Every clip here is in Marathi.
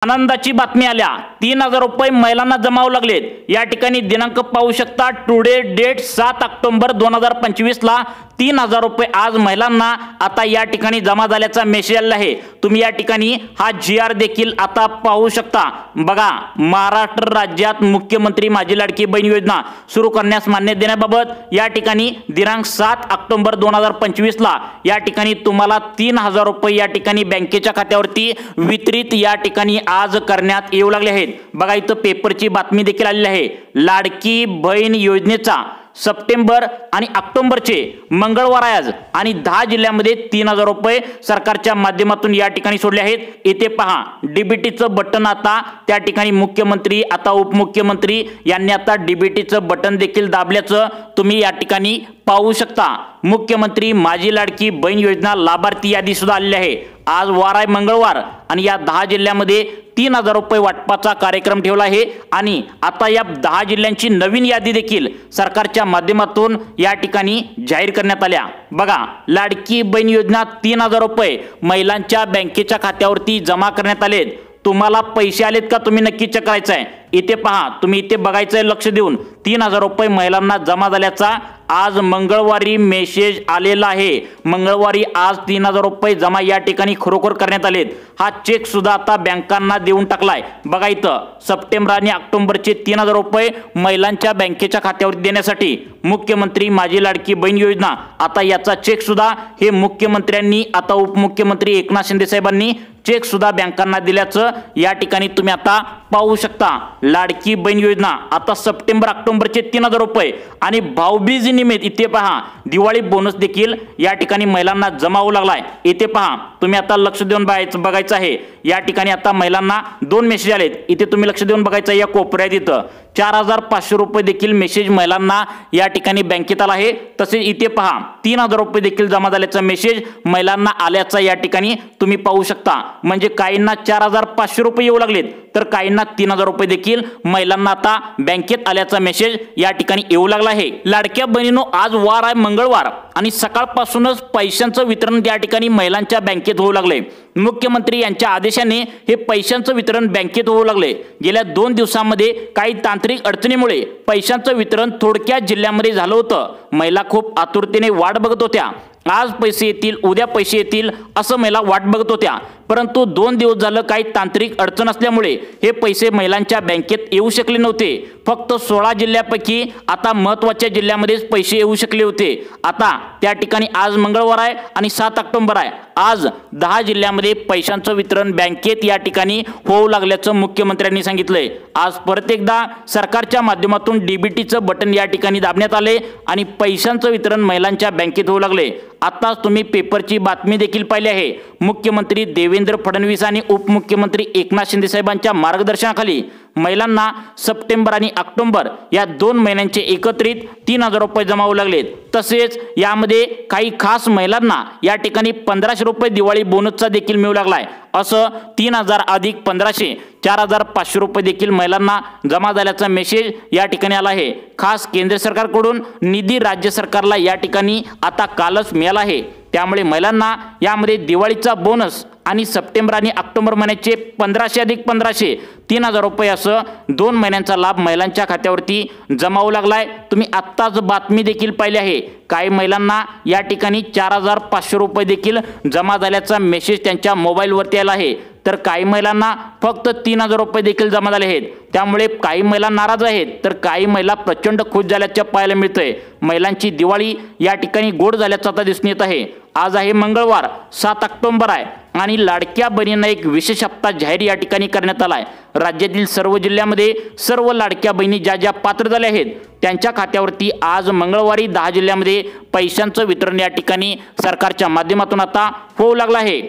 आनंदाची बातमी आल्या 3000 रुपये महिलांना जमावू लागलेत। या ठिकाणी दिनांक पाहू शकता, टुडे डेट 7 ऑक्टोबर 2025 ला 3000 रुपये आज महिलांना आता या ठिकाणी जमा झाल्याचा मेसेज आला आहे। तुम्ही या ठिकाणी हा GR देखील आता पाहू शकता। बघा, महाराष्ट्र राज्यात मुख्यमंत्री माझी लाडकी बहीण योजना सुरू करण्यास मान्यता देण्याबाबत या ठिकाणी दिनांक 7 ऑक्टोबर 2025 ला या ठिकाणी तुम्हाला 3000 रुपये या ठिकाणी बँकेच्या खात्यावरती वितरित या ठिकाणी आज करण्यात येऊ लागले आहेत। बघा, इथं पेपरची बातमी देखील आलेली आहे। लाडकी बहीण योजनेचा सप्टेंबर आणि ऑक्टोबरचे मंगळवार आज आणि 10 जिल्ह्यांमध्ये 3000 रुपये सरकारच्या माध्यमातून या ठिकाणी सोडले आहेत। इथे पहा, डीबीटीचं बटन आता त्या ठिकाणी मुख्यमंत्री आता उपमुख्यमंत्री यांनी आता डीबीटीचं बटन देखील दाबल्याचं तुम्ही या ठिकाणी पाहू शकता। मुख्यमंत्री माझी लाडकी बहीण योजना लाभार्थी यादी सुद्धा आलेली आहे। आज वार आहे मंगळवार आणि या 10 जिल्ह्यांमध्ये 3000 रुपये वाटपाचा कार्यक्रम ठेवला आहे आणि आता या 10 जिल्ह्यांची नवीन यादी देखील सरकारच्या माध्यमातून या ठिकाणी जाहीर करण्यात आल्या। बघा, लाडकी बहीण योजना 3000 रुपये महिलांच्या बँकेच्या खात्यावरती जमा करण्यात आलेत। तुम्हाला पैसे आलेत का तुम्ही नक्की चेक करायचं आहे। इथे पहा, तुम्ही इथे बघायचं आहे लक्ष देऊन 3000 रुपये महिलांना जमा झाल्याचा आज मंगळवारी मेसेज आलेला आहे। मंगळवारी आज 3000 रुपये जमा या ठिकाणी खरोखर करण्यात आलेत। हा चेक सुद्धा आता बँकांना देऊन टाकलाय। बघा, इथं सप्टेंबर आणि ऑक्टोबरचे 3000 रुपये महिलांच्या बँकेच्या खात्यावर देण्यासाठी मुख्यमंत्री माझी लाडकी बहीण योजना आता याचा चेक सुद्धा हे मुख्यमंत्र्यांनी आता उपमुख्यमंत्री एकनाथ शिंदे साहेबांनी चेक सुद्धा बँकांना दिल्याचं या ठिकाणी तुम्ही आता पाहू शकता। लाडकी बहीण योजना आता सप्टेंबर ऑक्टोबरचे 3000 रुपये आणि भाऊबीज निमित्त इथे पहा दिवाळी बोनस देखील या ठिकाणी महिलांना जमा होऊ लागलाय। इथे पहा, तुम्ही आता लक्ष देऊन बघायचं आहे। या ठिकाणी आता महिलांना 2 मेसेज आलेत। इथे तुम्ही लक्ष देऊन बघायचं आहे। या कोपऱ्यात इथं 4500 रुपये देखील मेसेज महिलांना या ठिकाणी बँकेत आला आहे। तसेच इथे पहा 3000 रुपये देखील जमा झाल्याचा मेसेज महिलांना आल्याचा या ठिकाणी तुम्ही पाहू शकता। म्हणजे काहींना 4500 रुपये येऊ लागलेत तर काहींना 3000 रुपये देखील महिलांना आता बँकेत आल्याचा मेसेज या ठिकाणी येऊ लागला आहे। लाडक्या बहिणींनो, आज वार आहे मंगळवार आणि सकाळपासूनच पैशांचं वितरण या ठिकाणी महिलांच्या बँकेत होऊ लागले। मुख्यमंत्री यांच्या आदेशाने हे पैशांचं वितरण बँकेत होऊ लागले। गेल्या 2 दिवसांमध्ये काही तांत्रिक अडचणीमुळे पैशांचं वितरण थोडक्या जिल्ह्यांमध्ये झालं होतं। महिला खूप आतुरतेने वाट बघत होत्या। आज पैसे येतील, उद्या पैसे येतील असं महिला वाट बघत होत्या। परंतु 2 दिवस झालं काही तांत्रिक अडचण असल्यामुळे हे पैसे महिलांच्या बँकेत येऊ शकले नव्हते। फक्त 16 जिल्ह्यापैकी आता महत्त्वाच्या जिल्ह्यामध्येच पैसे येऊ शकले होते। आता त्या ठिकाणी आज मंगळवार आहे आणि 7 ऑक्टोबर आहे। आज 10 जिल्ह्यांमध्ये पैशांचं वितरण बँकेत या ठिकाणी होऊ लागल्याचं मुख्यमंत्र्यांनी सांगितलंय। आज परत एकदा सरकारच्या माध्यमातून डीबीटीचं बटन या ठिकाणी दाबण्यात आले आणि पैशांचं वितरण महिलांच्या बँकेत होऊ लागले। आताच तुम्ही पेपरची बातमी देखील पाहिली आहे। मुख्यमंत्री देवेंद्र फडणवीस आणि उपमुख्यमंत्री एकनाथ शिंदे साहेबांच्या मार्गदर्शनाखाली महिलांना सप्टेंबर आणि ऑक्टोबर या 2 महिन्यांचे एकत्रित 3000 रुपये जमा होऊ लागलेत। तसेच यामध्ये काही खास महिलांना या ठिकाणी 1500 रुपये दिवाळी बोनसचा देखील मिळू लागलाय। असं 3000 अधिक 1500 4500 रुपये देखील महिलांना जमा झाल्याचा मेसेज या ठिकाणी आला आहे। खास केंद्र सरकारकडून निधी राज्य सरकारला या ठिकाणी आता कालच मिळाला आहे। त्यामुळे महिलांना यामध्ये दिवाळीचा बोनस आणि सप्टेंबर आणि ऑक्टोबर महिन्याचे 1500 अधिक 1500 3000 रुपये असं 2 महिन्यांचा लाभ महिलांच्या खात्यावरती जमा होऊ लागलाय। तुम्ही आत्ताच बातमी देखील पाहिली आहे। काही महिलांना या ठिकाणी 4500 रुपये देखील जमा झाल्याचा मेसेज त्यांच्या मोबाईलवरती आला आहे। तर काही महिलांना फक्त 3000 रुपये देखील जमा झाले आहेत। त्यामुळे काही महिला नाराज आहेत तर काही महिला प्रचंड खुश झाल्याचं पाहायला मिळतंय। महिलांची दिवाळी या ठिकाणी गोड झाल्याचं आता दिसून येत आहे। आज आहे मंगळवार, 7 ऑक्टोबर आहे आणि लाडक्या बहिणींना एक विशेष हप्ता जाहीर या ठिकाणी करण्यात आलाय। राज्यातील सर्व जिल्ह्यामध्ये सर्व लाडक्या बहिणी ज्या ज्या पात्र झाल्या आहेत त्यांच्या खात्यावरती आज मंगळवारी 10 जिल्ह्यांमध्ये पैशांचं वितरण या ठिकाणी सरकारच्या माध्यमातून आता होऊ लागलं आहे।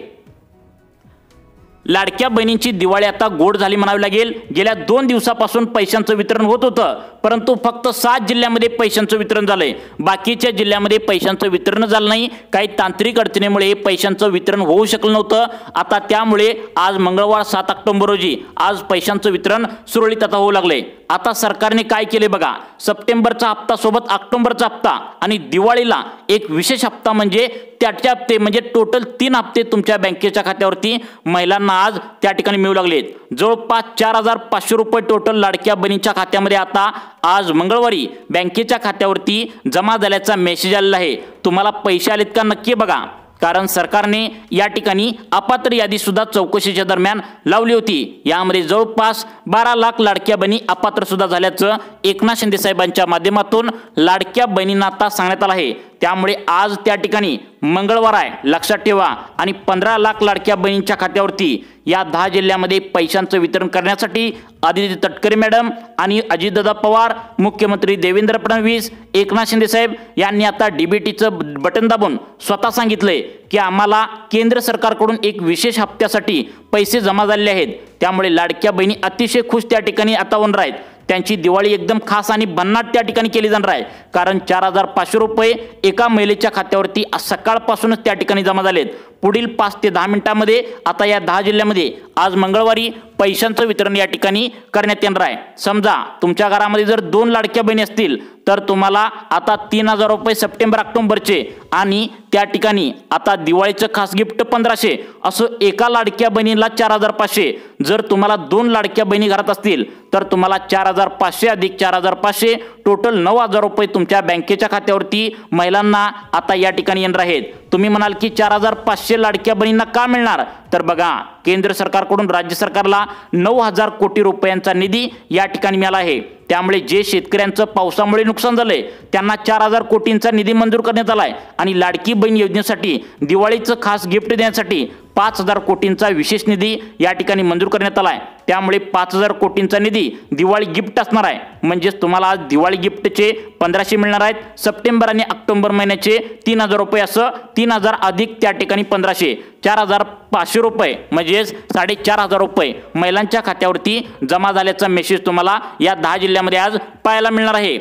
लाडक्या बहिणींची दिवाळी आता गोड झाली म्हणावी लागेल। गेल्या 2 दिवसापासून पैशांचं वितरण होत होतं, परंतु फक्त 7 जिल्ह्यांमध्ये पैशांचं वितरण झालंय। बाकीच्या जिल्ह्यांमध्ये पैशांचं वितरण झालं नाही। काही तांत्रिक अडचणीमुळे पैशांचं वितरण होऊ शकलं नव्हतं। आता त्यामुळे आज मंगळवार 7 ऑक्टोबर रोजी आज पैशांचं वितरण सुरळीत आता होऊ लागले। आता सरकारने काय केले बघा, सप्टेंबरचा हप्ता सोबत ऑक्टोबरचा हप्ता आणि दिवाळीला एक विशेष हप्ता म्हणजे त्याचे हप्ते म्हणजे टोटल 3 हप्ते तुमच्या बँकेच्या खात्यावरती महिलांना महिलांना आज त्या ठिकाणी मिळू लागलेत। जवळपास 4500 रुपये टोटल लाडक्या बहिणींच्या खात्यामध्ये आता आज मंगळवारी बँकेच्या खात्यावरती जमा झाल्याचा मेसेज आलेला आहे। तुम्हाला पैसे आलेत का नक्की बघा, कारण सरकारने या ठिकाणी अपात्र यादी सुद्धा चौकशीच्या दरम्यान लावली होती। यामध्ये जवळपास 12 लाख लाडक्या बहिणी अपात्र सुद्धा झाल्याचं एकनाथ शिंदे साहेबांच्या माध्यमातून लाडक्या बहिणींना आता सांगण्यात आलं आहे। त्यामुळे आज त्या ठिकाणी मंगळवार आहे, लक्षात ठेवा, आणि 15 लाख लाडक्या बहिणींच्या खात्यावरती या 10 जिल्ह्यामध्ये पैशांचं वितरण करण्यासाठी आदिती तटकरे मॅडम आणि अजितदादा पवार, मुख्यमंत्री देवेंद्र फडणवीस, एकनाथ शिंदे साहेब यांनी आता डीबीटीचं बटन दाबून स्वतः सांगितलंय की आम्हाला केंद्र सरकारकडून एक विशेष हप्त्यासाठी पैसे जमा झालेले आहेत। त्यामुळे लाडक्या बहिणी अतिशय खुश त्या ठिकाणी आता होणार आहेत। त्यांची दिवाळी एकदम खास आणि भन्नाट त्या ठिकाणी केली जाणार आहे, कारण 4500 रुपये एका महिलेच्या खात्यावरती सकाळपासूनच त्या ठिकाणी जमा झालेत। पुढील 5 ते 10 मिनिटांमध्ये आता या 10 जिल्ह्यामध्ये आज मंगळवारी पैशांचं वितरण या ठिकाणी करण्यात येणार आहे। समजा तुमच्या घरामध्ये जर 2 लाडक्या बहिणी असतील तर तुम्हाला आता 3000 रुपये सप्टेंबर ऑक्टोबरचे आणि त्या ठिकाणी आता दिवाळीचं खास गिफ्ट 1500 असं एका लाडक्या बहिणीला 4500। जर तुम्हाला 2 लाडक्या बहिणी घरात असतील तर तुम्हाला 4500 अधिक 4500 टोटल 9000 रुपये तुमच्या बँकेच्या खात्यावरती महिलांना आता या ठिकाणी येणार आहेत। तुम्ही म्हणाल की 4500 लाडक्या बहिणींना का मिळणार, तर बघा, केंद्र सरकारकडून राज्य सरकारला 9000 कोटी रुपयांचा निधी या ठिकाणी मिळाला आहे। त्यामुळे जे शेतकऱ्यांचं पावसामुळे नुकसान झालंय त्यांना 4000 कोटींचा निधी मंजूर करण्यात आलाय आणि लाडकी बहीण योजनेसाठी दिवाळीचं खास गिफ्ट देण्यासाठी 5000 कोटींचा विशेष निधी या ठिकाणी मंजूर करण्यात आलाय। त्यामुळे 5000 कोटींचा निधी दिवाळी गिफ्ट असणार आहे। म्हणजेच तुम्हाला आज दिवाळी गिफ्टचे 1500 मिळणार आहेत, सप्टेंबर आणि ऑक्टोबर महिन्याचे 3000 रुपये, असं 3000 अधिक त्या ठिकाणी 1500 4500 रुपये म्हणजेच 4500 रुपये महिलांच्या खात्यावरती जमा झाल्याचा मेसेज तुम्हाला या 10 जिल्ह्यामध्ये आज पाहायला मिळणार आहे।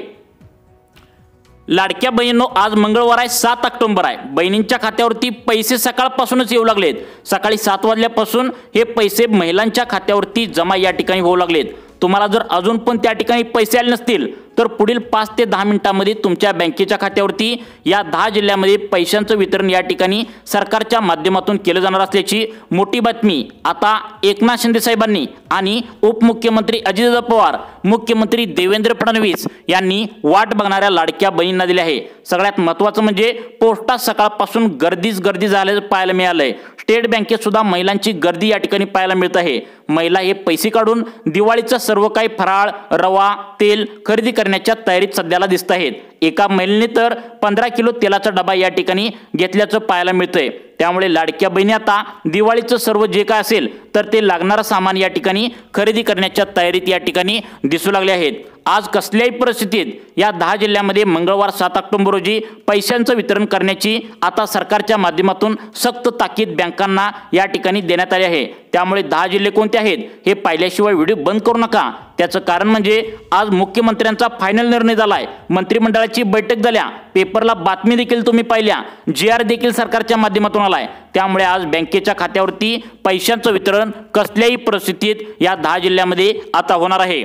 लाडक्या बहिणींनो, आज मंगळवार आहे, 7 ऑक्टोबर आहे। बहिणींच्या खात्यावरती पैसे सकाळपासूनच येऊ लागलेत। सकाळी 7 वाजल्यापासून हे पैसे महिलांच्या खात्यावरती जमा या ठिकाणी होऊ लागलेत। तुम्हाला जर अजून पण त्या ठिकाणी पैसे आले नसतील तर पुढील 5 ते 10 मिनिटांमध्ये तुमच्या बँकेच्या खात्यावरती या 10 जिल्ह्यामध्ये पैशांचं वितरण या ठिकाणी सरकारच्या माध्यमातून केलं जाणार असल्याची मोठी बातमी आता एकनाथ शिंदे साहेबांनी आणि उपमुख्यमंत्री अजितदादा पवार, मुख्यमंत्री देवेंद्र फडणवीस यांनी वाट बघणाऱ्या लाडक्या बहिणींना दिली आहे। सगळ्यात महत्त्वाचं म्हणजे पोस्टात सकाळपासून गर्दीच गर्दी झाल्याचं पाहायला मिळालंय। स्टेट बँकेत सुद्धा महिलांची गर्दी या ठिकाणी पाहायला मिळत आहे। महिला हे पैसे काढून दिवाळीचं सर्व काही फराळ, रवा, तेल खरेदी करण्याच्या तयारीत सध्याला दिसत आहेत। एका महिलेने तर 15 किलो तेलाचा डबा या ठिकाणी घेतल्याचं पाहायला मिळतंय। त्यामुळे लाडक्या बहिणी आता दिवाळीचं सर्व जे काय असेल तर ते लागणारं सामान या ठिकाणी खरेदी करण्याच्या तयारीत या ठिकाणी दिसू लागले आहेत। आज कसल्याही परिस्थितीत या 10 जिल्ह्यामध्ये मंगळवार 7 ऑक्टोबर रोजी पैशांचं वितरण करण्याची आता सरकारच्या माध्यमातून सक्त ताकीद बँकांना या ठिकाणी देण्यात आली आहे। त्यामुळे 10 जिल्हे कोणते आहेत हे पाहिल्याशिवाय व्हिडिओ बंद करू नका। त्याचं कारण म्हणजे आज मुख्यमंत्र्यांचा फायनल निर्णय झालाय, मंत्रिमंडळाची बैठक झाल्या, पेपरला बातमी देखील तुम्ही पाहिल्या, GR देखील सरकारच्या माध्यमातून आलाय। त्यामुळे आज बँकेच्या खात्यावरती पैशांचं वितरण कसल्याही परिस्थितीत या 10 जिल्ह्यामध्ये आता होणार आहे।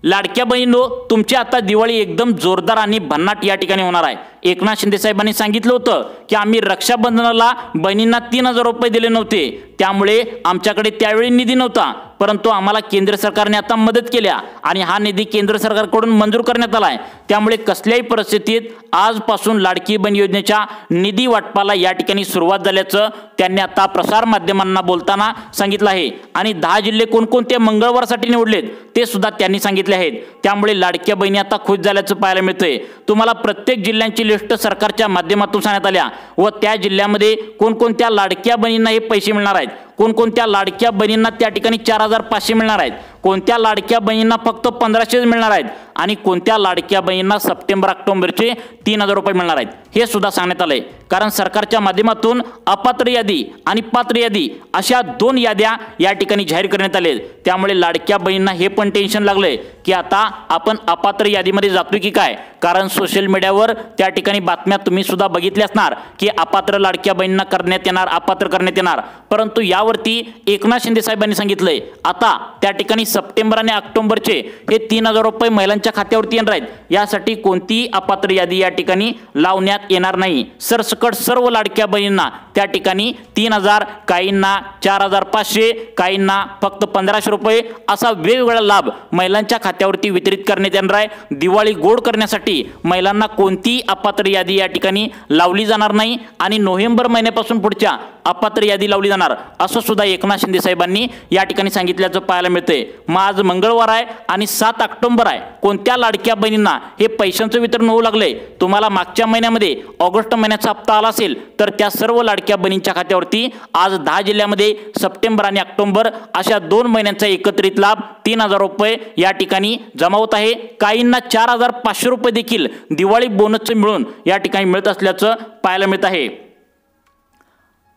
लाडक्या बहिणींनो, तुमची आता दिवाळी एकदम जोरदार आणि भन्नाट या ठिकाणी होणार आहे। एकनाथ शिंदे साहेबांनी सांगितलं होतं की आम्ही रक्षाबंधनाला बहिणींना 3000 रुपये दिले नव्हते, त्यामुळे आमच्याकडे त्यावेळी निधी नव्हता, परंतु आम्हाला केंद्र सरकारने आता मदत केल्या आणि हा निधी केंद्र सरकारकडून मंजूर करण्यात आलाय। त्यामुळे कसल्याही परिस्थितीत आजपासून लाडकी बहीण योजनेच्या निधी वाटपाला या ठिकाणी सुरुवात झाल्याचं त्यांनी आता प्रसार माध्यमांना बोलताना सांगितलं आहे। आणि 10 जिल्हे कोणकोणते मंगळवारसाठी निवडलेत ते सुद्धा त्यांनी सांगितले आहेत। त्यामुळे लाडक्या बहिणी आता खुश झाल्याचं पाहायला मिळतंय। तुम्हाला प्रत्येक जिल्ह्यांची लिस्ट सरकारच्या माध्यमातून सांगण्यात आल्या व त्या जिल्ह्यामध्ये कोणकोणत्या लाडक्या बहिणींना हे पैसे मिळणार आहेत, कोणकोणत्या लाडक्या बहिणींना त्या ठिकाणी 4500 मिळणार आहेत, कोणत्या लाडक्या बहिणींना फक्त 1500 मिळणार आहेत आणि कोणत्या लाडक्या बहिणींना सप्टेंबर ऑक्टोबरचे 3000 रुपये मिळणार आहेत हे सुद्धा सांगण्यात आलंय। कारण सरकारच्या माध्यमातून अपात्र यादी आणि पात्र यादी अशा 2 याद्या या ठिकाणी जाहीर करण्यात आल्या। त्यामुळे लाडक्या बहिणींना हे पण टेन्शन लागलंय की आता आपण अपात्र यादीमध्ये जातोय की काय, कारण सोशल मीडियावर त्या ठिकाणी बातम्या तुम्ही सुद्धा बघितल्या असणार की अपात्र लाडक्या बहिणींना करण्यात येणार, अपात्र करण्यात येणार। परंतु यावरती एकनाथ शिंदे साहेबांनी सांगितलंय आता त्या ठिकाणी सप्टेंबर आणि ऑक्टोबरचे हे 3000 रुपये महिलांच्या खात्यावरती येणार आहेत. यासाठी कोणतीही अपात्र यादी या ठिकाणी लावण्यात येणार नाही. सरसकट सर्व लाडक्या बहिणींना त्या ठिकाणी 3000, काहींना 4500, काहींना फक्त 1500 रुपये असा वेगवेगळा लाभ महिलांच्या खात्यावरती वितरित करण्यात येणार आहे. दिवाळी गोड करण्यासाठी महिलांना कोणतीही अपात्र यादी या ठिकाणी लावली जाणार नाही आणि नोव्हेंबर महिन्यापासून पुढच्या अपात्र यादी लावली जाणार असं सुद्धा एकनाथ शिंदे साहेबांनी या ठिकाणी सांगितल्याचं पाहायला मिळतंय. मग आज मंगळवार आहे आणि 7 ऑक्टोबर आहे. कोणत्या लाडक्या बहिणींना हे पैशांचं वितरण होऊ लागलंय? तुम्हाला मागच्या महिन्यामध्ये ऑगस्ट महिन्याचा हप्ता आला असेल तर त्या सर्व लाडक्या बहिणींच्या खात्यावरती आज 10 जिल्ह्यामध्ये सप्टेंबर आणि ऑक्टोबर अशा 2 महिन्यांचा एकत्रित लाभ 3000 रुपये या ठिकाणी जमा होत आहे. काहींना 4500 रुपये देखील दिवाळी बोनसचे मिळून या ठिकाणी मिळत असल्याचं पाहायला मिळत आहे.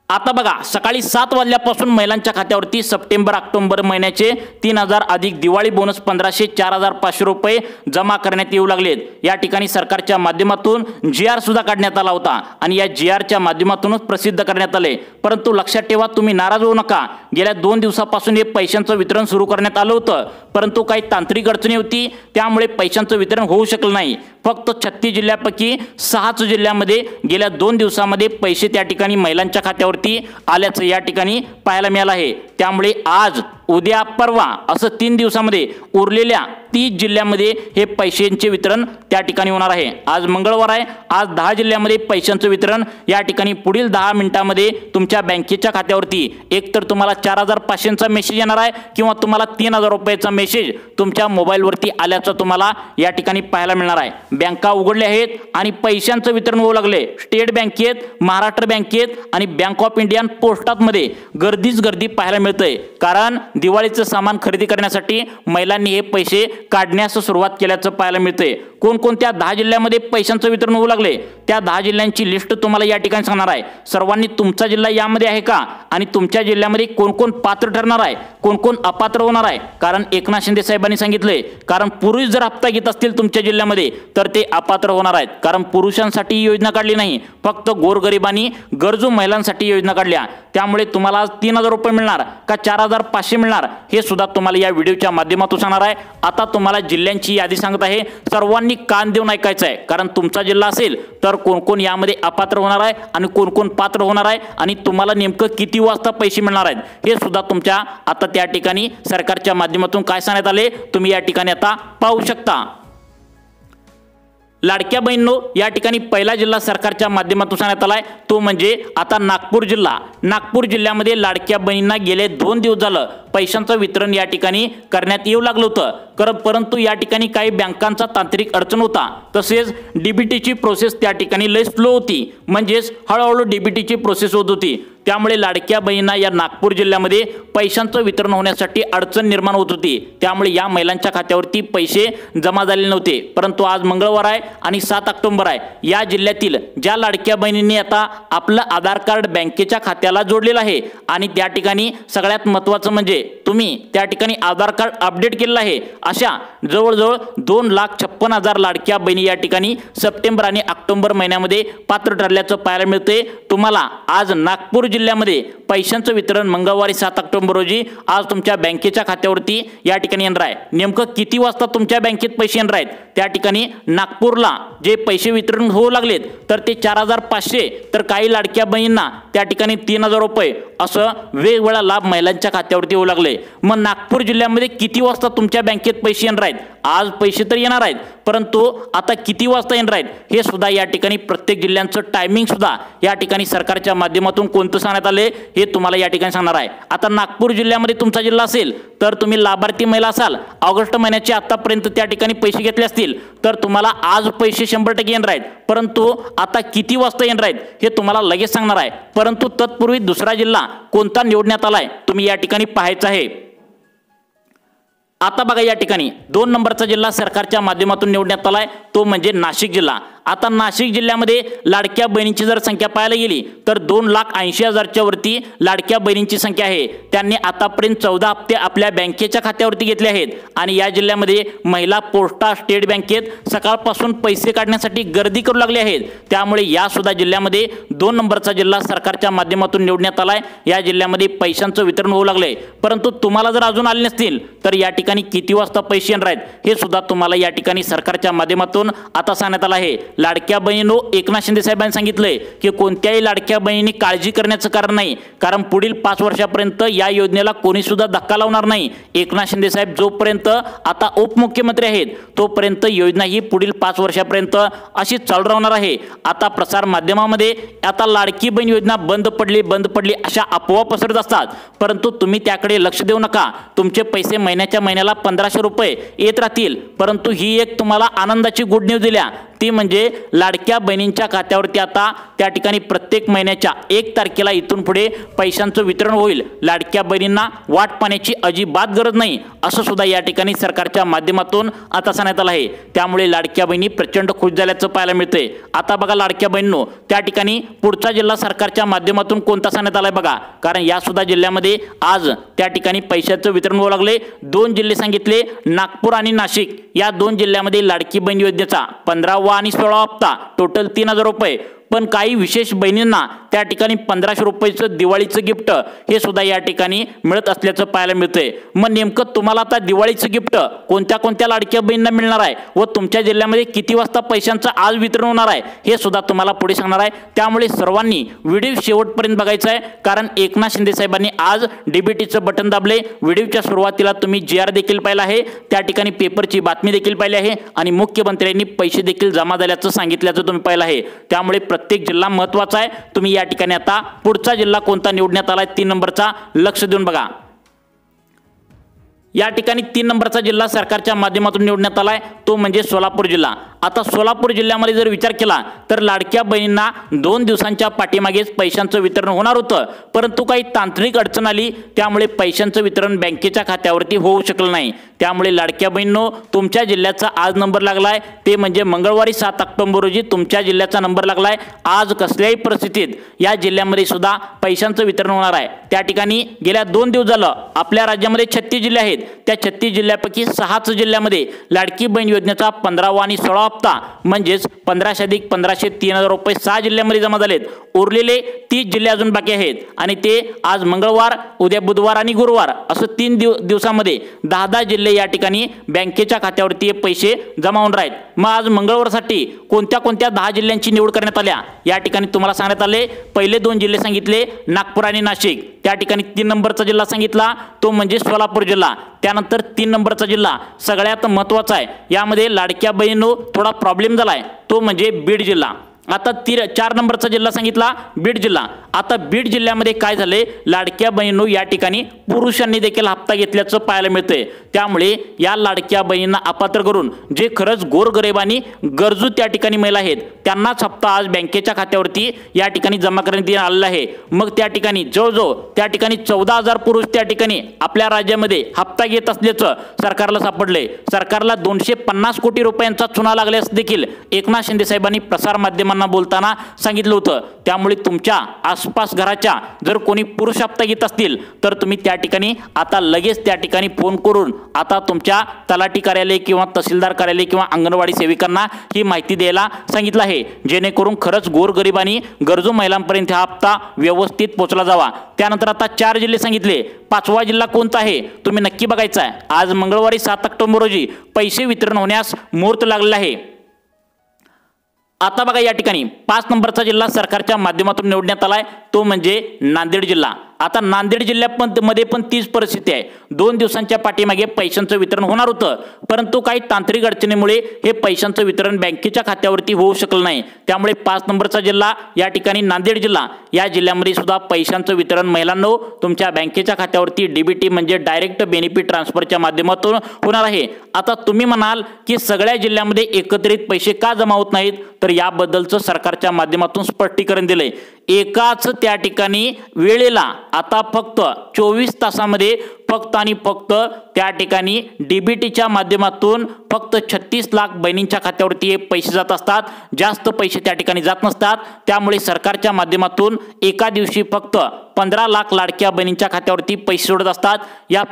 आता बघा, सकाळी 7 वाजल्यापासून महिलांच्या खात्यावरती सप्टेंबर ऑक्टोबर महिन्याचे 3000 अधिक दिवाळी बोनस 1500, 4500 रुपये जमा करण्यात येऊ लागलेत. या ठिकाणी सरकारच्या माध्यमातून GR सुद्धा काढण्यात आला होता आणि या GRच्या माध्यमातूनच प्रसिद्ध करण्यात आले. परंतु लक्षात ठेवा, तुम्ही नाराज होऊ नका. गेल्या 2 दिवसापासून हे पैशांचं वितरण सुरू करण्यात आलं होतं, परंतु काही तांत्रिक अडचणी होती, त्यामुळे पैशांचं वितरण होऊ शकलं नाही. फक्त 36 जिल्ह्यापैकी 6 जिल्ह्यामध्ये गेल्या 2 दिवसामध्ये पैसे त्या ठिकाणी महिलांच्या खात्यावरती आल्याचं या ठिकाणी पाहायला मिळालं आहे. त्यामुळे आज, उद्या, परवा असं 3 दिवसामध्ये उरलेल्या 30 जिल्ह्यामध्ये हे पैशांचे वितरण त्या ठिकाणी होणार आहे. आज मंगळवार आहे. आज 10 जिल्ह्यामध्ये पैशांचं वितरण या ठिकाणी पुढील 10 मिनिटांमध्ये तुमच्या बँकेच्या खात्यावरती एकतर तुम्हाला 4500चा मेसेज येणार आहे किंवा तुम्हाला 3000 रुपयाचा मेसेज तुमच्या मोबाईलवरती आल्याचं तुम्हाला या ठिकाणी पाहायला मिळणार आहे. बँका उघडल्या आहेत आणि पैशांचं वितरण होऊ लागले. स्टेट बँकेत, महाराष्ट्र बँकेत आणि बँक ऑफ इंडिया पोस्टातमध्ये गर्दीच गर्दी पाहायला मिळतंय. कारण दिवाळीचं सामान खरेदी करण्यासाठी महिलांनी हे पैसे काढण्यास सुरुवात केल्याचं पाहायला मिळतंय. कोणकोणत्या 10 जिल्ह्यामध्ये पैशांचं वितरण होऊ लागले त्या 10 जिल्ह्यांची लिस्ट तुम्हाला या ठिकाणी सांगणार आहे. सर्वांनी तुमचा जिल्हा यामध्ये आहे का आणि तुमच्या जिल्ह्यामध्ये कोण कोण पात्र ठरणार आहे, कोण कोण अपात्र होणार आहे? कारण एकनाथ शिंदे साहेबांनी सांगितलंय, कारण पुरुष जर हप्ता घेत असतील तुमच्या जिल्ह्यामध्ये तर ते अपात्र होणार आहेत. कारण पुरुषांसाठी ही योजना काढली नाही, फक्त गोरगरिबांनी, गरजू महिलांसाठी योजना काढल्या. त्यामुळे तुम्हाला आज 3000 रुपये मिळणार का 4500 मिळणार हे सुद्धा तुम्हाला या व्हिडिओच्या माध्यमातून सांगणार आहे. आता तुम्हाला जिल्ह्यांची यादी सांगत आहे, सर्वांनी कान देऊन ऐकायचं आहे. कारण तुमचा जिल्हा असेल तर कोण कोण यामध्ये अपात्र होणार आहे आणि कोण कोण पात्र होणार आहे आणि तुम्हाला नेमकं किती वाजता पैसे मिळणार आहेत हे सुद्धा तुमच्या आता त्या ठिकाणी सरकारच्या माध्यमातून काय सांगण्यात आले तुम्ही या ठिकाणी आता पाहू शकता. लाडक्या बहिणींनो, या ठिकाणी पहिला जिल्हा सरकारच्या माध्यमातून सांगण्यात आलाय तो म्हणजे आता नागपूर जिल्हा. नागपूर जिल्ह्यामध्ये लाडक्या बहिणींना गेले 2 दिवस झालं पैशांचं वितरण या ठिकाणी करण्यात येऊ लागलं होतं. परंतु या ठिकाणी काही बँकांचा तांत्रिक अडचण होता. तसेच डीबीटीची प्रोसेस त्या ठिकाणी लय स्लो होती, म्हणजेच हळूहळू डीबीटीची प्रोसेस होत होती. त्यामुळे लाडक्या बहिणींना या नागपूर जिल्ह्यामध्ये पैशांचं वितरण होण्यासाठी अडचण निर्माण होत होती. त्यामुळे या महिलांच्या खात्यावरती पैसे जमा झालेले नव्हते. परंतु आज मंगळवार आहे आणि 7 ऑक्टोबर आहे. या जिल्ह्यातील ज्या लाडक्या बहिणींनी आता आपलं आधार कार्ड बँकेच्या खात्याला जोडलेलं आहे आणि त्या ठिकाणी सगळ्यात महत्त्वाचं म्हणजे तुम्ही त्या ठिकाणी आधार कार्ड अपडेट केलेलं आहे, अशा जवळजवळ 2,56,000 लाडक्या बहिणी या ठिकाणी सप्टेंबर आणि ऑक्टोबर महिन्यामध्ये पात्र ठरल्याचं पाहायला मिळते. तुम्हाला आज नागपूर जिल्ह्यामध्ये पैशांचं वितरण मंगळवारी 7 ऑक्टोबर रोजी आज तुमच्या बँकेच्या खात्यावरती या ठिकाणी येणार आहे. नेमकं किती वाजता तुमच्या बँकेत पैसे येणार आहेत त्या ठिकाणी नागपूरला जे पैसे वितरण होऊ लागलेत तर ते 4500, तर काही लाडक्या बहिणींना त्या ठिकाणी 3000 रुपये असं वेगवेगळा लाभ महिलांच्या खात्यावरती होऊ लागले. मग नागपूर जिल्ह्यामध्ये किती वाजता तुमच्या बँकेत पैसे येणार आहेत? आज पैसे तर येणार आहेत, परंतु आता किती वाजता येणार आहेत हे सुद्धा या ठिकाणी प्रत्येक जिल्ह्यांचं टायमिंग सुद्धा या ठिकाणी सरकारच्या माध्यमातून कोणतं सांगण्यात आले हे तुम्हाला या ठिकाणी सांगणार आहे. आता नागपूर जिल्ह्यामध्ये तुमचा जिल्हा असेल तर तुम्ही लाभार्थी महिला असाल, ऑगस्ट महिन्याचे आतापर्यंत त्या ठिकाणी पैसे घेतले असतील तर तुम्हाला आज पैसे 100% येणार आहेत. परंतु आता किती वाजता येणार आहेत हे तुम्हाला लगेच सांगणार आहे. परंतु तत्पूर्वी दुसरा जिल्हा कोणता निवडण्यात आलाय तुम्ही या ठिकाणी पाहायचं आहे. आता बघा, या ठिकाणी 2 नंबरचा जिल्हा सरकारच्या माध्यमातून निवडण्यात आलाय तो म्हणजे नाशिक जिल्हा. आता नाशिक जिल्ह्यामध्ये लाडक्या बहिणींची जर संख्या पाहायला गेली तर 2,80,000च्या वरती लाडक्या बहिणींची संख्या आहे। त्यांनी आतापर्यंत 14 हप्ते आपल्या बँकेच्या खात्यावरती घेतले आहेत आणि या जिल्ह्यामध्ये महिला पोस्टा स्टेट बँकेत सकाळपासून पैसे काढण्यासाठी गर्दी करू लागले आहेत। त्यामुळे या सुद्धा जिल्ह्यामध्ये 2 नंबरचा जिल्हा सरकारच्या माध्यमातून निवडण्यात आलाय। या जिल्ह्यामध्ये पैशांचं वितरण होऊ लागले, परंतु तुम्हाला जर अजून आले नसतील तर या ठिकाणी किती वाजता पैसे येणार आहेत हे सुद्धा तुम्हाला या ठिकाणी सरकारच्या माध्यमातून आता सांगण्यात आलं आहे। लाडक्या बहिणींनो, एकनाथ शिंदे साहेबांनी सांगितलंय की कोणत्याही लाडक्या बहिणींनी काळजी करण्याचं कारण नाही, कारण पुढील 5 वर्षापर्यंत या योजनेला कोणी सुद्धा धक्का लावणार नाही। एकनाथ शिंदे साहेब जोपर्यंत आता उपमुख्यमंत्री आहेत तोपर्यंत योजना ही पुढील 5 वर्षापर्यंत अशी चालू राहणार आहे। आता प्रसार माध्यमामध्ये आता लाडकी बहीण योजना बंद पडली अशा अफवा पसरत असतात, परंतु तुम्ही त्याकडे लक्ष देऊ नका। तुमचे पैसे महिन्याच्या महिन्याला 1500 रुपये येत राहतील, परंतु ही एक तुम्हाला आनंदाची गुड न्यूज दिल्या, ती म्हणजे लाडक्या बहिणींच्या खात्यावरती आता त्या ठिकाणी प्रत्येक महिन्याच्या 1 तारखेला इथून पुढे पैशांचं वितरण होईल। लाडक्या बहिणींना वाट पाहण्याची अजिबात गरज नाही असं सुद्धा या ठिकाणी सरकारच्या माध्यमातून आता सांगण्यात आलं आहे। त्यामुळे लाडक्या बहिणी प्रचंड खुश झाल्याचं पाहायला मिळते। आता बघा लाडक्या बहिणींनो, त्या ठिकाणी पुढचा जिल्हा सरकारच्या माध्यमातून कोणता सांगण्यात आलाय बघा, कारण या सुद्धा जिल्ह्यामध्ये आज त्या ठिकाणी पैशाचं वितरण होऊ लागले। 2 जिल्हे सांगितले, नागपूर आणि नाशिक, या 2 जिल्ह्यामध्ये लाडकी बहीण योजनेचा 15वा आणि 16वा हप्ता टोटल 3000 रुपये, पण काही विशेष बहिणींना त्या ठिकाणी 1500 रुपयाचं दिवाळीचं गिफ्ट हे सुद्धा या ठिकाणी मिळत असल्याचं पाहायला मिळतंय। मग नेमकं तुम्हाला आता दिवाळीचं गिफ्ट कोणत्या लाडक्या बहिणींना मिळणार आहे व तुमच्या जिल्ह्यामध्ये किती वाजता पैशांचं आज वितरण होणार आहे हे सुद्धा तुम्हाला पुढे सांगणार आहे। त्यामुळे सर्वांनी व्हिडिओ शेवटपर्यंत बघायचा आहे, कारण एकनाथ शिंदे साहेबांनी आज डीबीटीचं बटन दाबले। व्हिडिओच्या सुरुवातीला तुम्ही GR देखील पाहिला आहे, त्या ठिकाणी पेपरची बातमी देखील पाहिली आहे आणि मुख्यमंत्र्यांनी पैसे देखील जमा झाल्याचं सांगितल्याचं तुम्ही पाहिलं आहे। त्यामुळे प्रत्येक जिल्हा महत्त्वाचा आहे। तुम्ही या ठिकाणी आता पुढचा जिल्हा कोणता निवडण्यात आलाय 3 नंबरचा, लक्ष देऊन बघा। या ठिकाणी 3 नंबरचा जिल्हा सरकारच्या माध्यमातून निवडण्यात आलाय, तो म्हणजे सोलापूर जिल्हा। आता सोलापूर जिल्ह्यामध्ये जर विचार केला तर लाडक्या बहिणींना 2 दिवसांच्या पाठीमागेच पैशांचं वितरण होणार होतं, परंतु काही तांत्रिक अडचण आली, त्यामुळे पैशांचं वितरण बँकेच्या खात्यावरती होऊ शकलं नाही। त्यामुळे लाडक्या बहिणींनो, तुमच्या जिल्ह्याचा आज नंबर लागलाय, ते म्हणजे मंगळवारी 7 ऑक्टोबर रोजी तुमच्या जिल्ह्याचा नंबर लागलाय। आज कसल्याही परिस्थितीत या जिल्ह्यामध्ये सुद्धा पैशांचं वितरण होणार आहे। त्या ठिकाणी गेल्या 2 दिवस झालं आपल्या राज्यामध्ये 36 जिल्हे आहेत, त्या 36 जिल्ह्यापैकी 6च जिल्ह्यामध्ये लाडकी बहीण योजनेचा 15वा आणि 16वा हप्ता म्हणजेच 1500 अधिक 1500 3000 रुपये 6 जिल्ह्यामध्ये जमा झालेत। उरलेले 30 जिल्हे अजून बाकी आहेत आणि ते आज मंगळवार, उद्या बुधवार आणि गुरुवार असं 3 दिवसामध्ये 10 जिल्हे या ठिकाणी बँकेच्या खात्यावरती हे पैसे जमा होणार आहेत। मग आज मंगळवारसाठी कोणत्या 10 जिल्ह्यांची निवड करण्यात आल्या या ठिकाणी तुम्हाला सांगण्यात आले। पहिले 2 जिल्हे सांगितले, नागपूर आणि नाशिक। त्या ठिकाणी 3 नंबरचा जिल्हा सांगितला, तो म्हणजे सोलापूर जिल्हा। त्यानंतर 3 नंबरचा जिल्हा सगळ्यात महत्त्वाचा आहे, यामध्ये लाडक्या बहिणींनो थोडा प्रॉब्लेम झालाय, तो म्हणजे बीड जिल्हा। आता 4 नंबरचा जिल्हा सांगितला, बीड जिल्हा। आता बीड जिल्ह्यामध्ये काय झाले, लाडक्या बहिणींनो या ठिकाणी पुरुषांनी देखील हप्ता घेतल्याचं पाहायला मिळतंय। त्यामुळे या लाडक्या बहिणींना अपात्र करून जे खरंच गोरगरिबांनी गरजू त्या ठिकाणी महिला आहेत त्यांनाच हप्ता आज बँकेच्या खात्यावरती या ठिकाणी जमा करण्यात आलेला आहे। मग त्या ठिकाणी जवळजवळ त्या ठिकाणी 14,000 पुरुष त्या ठिकाणी आपल्या राज्यामध्ये हप्ता घेत असल्याचं सरकारला सापडले। सरकारला 250 कोटी रुपयांचा चुना लागल्यास देखील एकनाथ शिंदे साहेबांनी प्रसार माध्यमांना बोलताना सांगितलं होतं। त्यामुळे तुमच्या आसपास घराच्या जर कोणी पुरुष हप्ता घेत असतील तर तुम्ही त्या ठिकाणी आता लगेच त्या ठिकाणी फोन करून आता तुमच्या तलाठी कार्यालय किंवा तहसीलदार कार्यालय किंवा अंगणवाडी सेविकांना ही माहिती द्यायला सांगितलं आहे, जेणेकरून खरंच गोरगरिबांनी गरजू महिलांपर्यंत हा हप्ता व्यवस्थित पोहोचला जावा। त्यानंतर आता 4 जिल्हे सांगितले, 5वा जिल्हा कोणता आहे तुम्ही नक्की बघायचा आहे। आज मंगळवारी 7 ऑक्टोबर रोजी पैसे वितरण होण्यास मुहूर्त लागलेला आहे। आता बघा या ठिकाणी 5 नंबरचा जिल्हा सरकारच्या माध्यमातून निवडण्यात आलाय, तो म्हणजे नांदेड जिल्हा। आता नांदेड जिल्ह्यामध्ये पण तीच परिस्थिती आहे। 2 दिवसांच्या पाठीमागे पैशांचं वितरण होणार होतं, परंतु काही तांत्रिक अडचणीमुळे हे पैशांचं वितरण बँकेच्या खात्यावरती होऊ शकलं नाही। त्यामुळे 5 नंबरचा जिल्हा या ठिकाणी नांदेड जिल्हा, या जिल्ह्यामध्ये सुद्धा पैशांचं वितरण महिलांनो तुमच्या बँकेच्या खात्यावरती डीबीटी म्हणजे डायरेक्ट बेनिफिट ट्रान्सफरच्या माध्यमातून होणार आहे। आता तुम्ही म्हणाल की सगळ्या जिल्ह्यामध्ये एकत्रित पैसे का जमा होत नाहीत, तर याबद्दलचं सरकारच्या माध्यमातून स्पष्टीकरण दिलंय। एकाच त्या ठिकाणी वेळेला आता फक्त 24 तासामध्ये फक्त आणि फक्त त्या ठिकाणी डीबीटीच्या माध्यमातून फक्त 36 लाख बहिणींच्या खात्यावरती हे पैसे जात असतात, जास्त पैसे त्या ठिकाणी जात नसतात। त्यामुळे सरकारच्या माध्यमातून एका दिवशी फक्त 15 लाख लाडक्या बहिणींच्या खात्यावरती पैसे सोडत असतात। या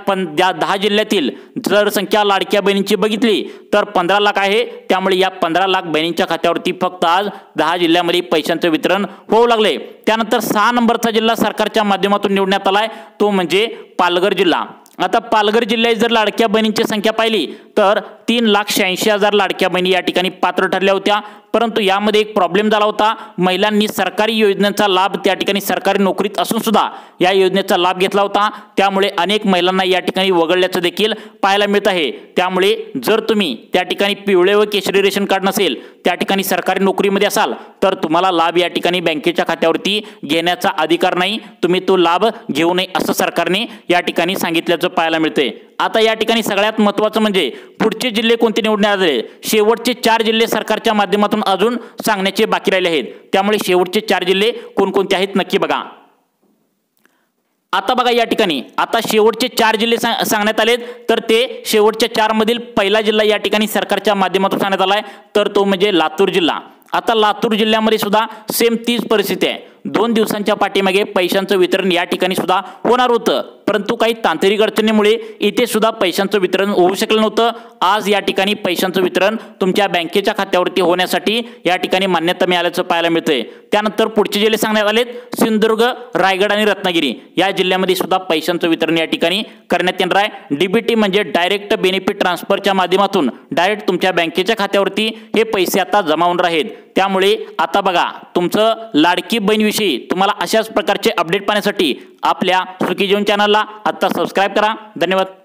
10 जिल्ह्यातील जर संख्या लाडक्या बहिणींची बघितली तर 15 लाख आहे। त्यामुळे या 15 लाख बहिणींच्या खात्यावरती फक्त आज 10 जिल्ह्यामध्ये पैशांचे वितरण होऊ लागले। त्यानंतर 6 नंबरचा जिल्हा सरकारच्या माध्यमातून निवडण्यात आलाय तो म्हणजे पालघर जिल्हा। आता पालघर जिल्ह्यात जर लाडक्या बहिणींची संख्या पाहिली तर 3,86,000 लाडक्या बहिणी या ठिकाणी पात्र ठरल्या होत्या। परंतु यामध्ये एक प्रॉब्लेम झाला होता, महिलांनी सरकारी योजनांचा लाभ त्या ठिकाणी सरकारी नोकरीत असून सुद्धा या योजनेचा लाभ घेतला होता। त्यामुळे अनेक महिलांना या ठिकाणी वगळल्याचं देखील पाहायला मिळत आहे। त्यामुळे जर तुम्ही त्या ठिकाणी पिवळे व केशरी रेशन कार्ड नसेल, त्या ठिकाणी सरकारी नोकरीमध्ये असाल तर तुम्हाला लाभ या ठिकाणी बँकेच्या खात्यावरती घेण्याचा अधिकार नाही, तुम्ही तो लाभ घेऊ नये असं सरकारने या ठिकाणी सांगितल्याचं पाहायला मिळते। आता या ठिकाणी सगळ्यात महत्त्वाचं म्हणजे पुढचे जिल्हे कोणते निवडण्यात आले, शेवटचे 4 जिल्हे सरकारच्या माध्यमातून अजून सांगण्याचे बाकी राहिले आहेत। त्यामुळे शेवटचे 4 जिल्हे कोणकोणते आहेत नक्की बघा। आता बघा या ठिकाणी आता शेवटचे 4 जिल्हे सांगण्यात आलेत, तर ते शेवटच्या 4 मधील पहिला जिल्हा या ठिकाणी सरकारच्या माध्यमातून सांगण्यात आलाय तर तो म्हणजे लातूर जिल्हा। आता लातूर जिल्ह्यामध्ये सुद्धा सेम तीच परिस्थिती आहे। 2 दिवसांच्या पाठीमागे पैशांचं वितरण या ठिकाणी सुद्धा होणार होतं, परंतु काही तांत्रिक अडचणीमुळे इथे सुद्धा पैशांचं वितरण होऊ शकलं नव्हतं। आज या ठिकाणी पैशांचं वितरण तुमच्या बँकेच्या खात्यावरती होण्यासाठी या ठिकाणी मान्यता मिळाल्याचं पाहायला मिळतंय। त्यानंतर पुढचे जिल्हे सांगण्यात आलेत सिंधुदुर्ग, रायगड आणि रत्नागिरी या जिल्ह्यामध्ये सुद्धा पैशांचं वितरण या ठिकाणी करण्यात येणार आहे। डीबीटी म्हणजे डायरेक्ट बेनिफिट ट्रान्सफरच्या माध्यमातून डायरेक्ट तुमच्या बँकेच्या खात्यावरती हे पैसे आता जमा होणार आहेत। त्यामुळे आता बघा तुमचं लाडकी बहीण विषयी तुम्हाला अशाच प्रकारचे अपडेट पाहण्यासाठी आपल्या सुखी जीवन चॅनलला आता सबस्क्राइब करा। धन्यवाद।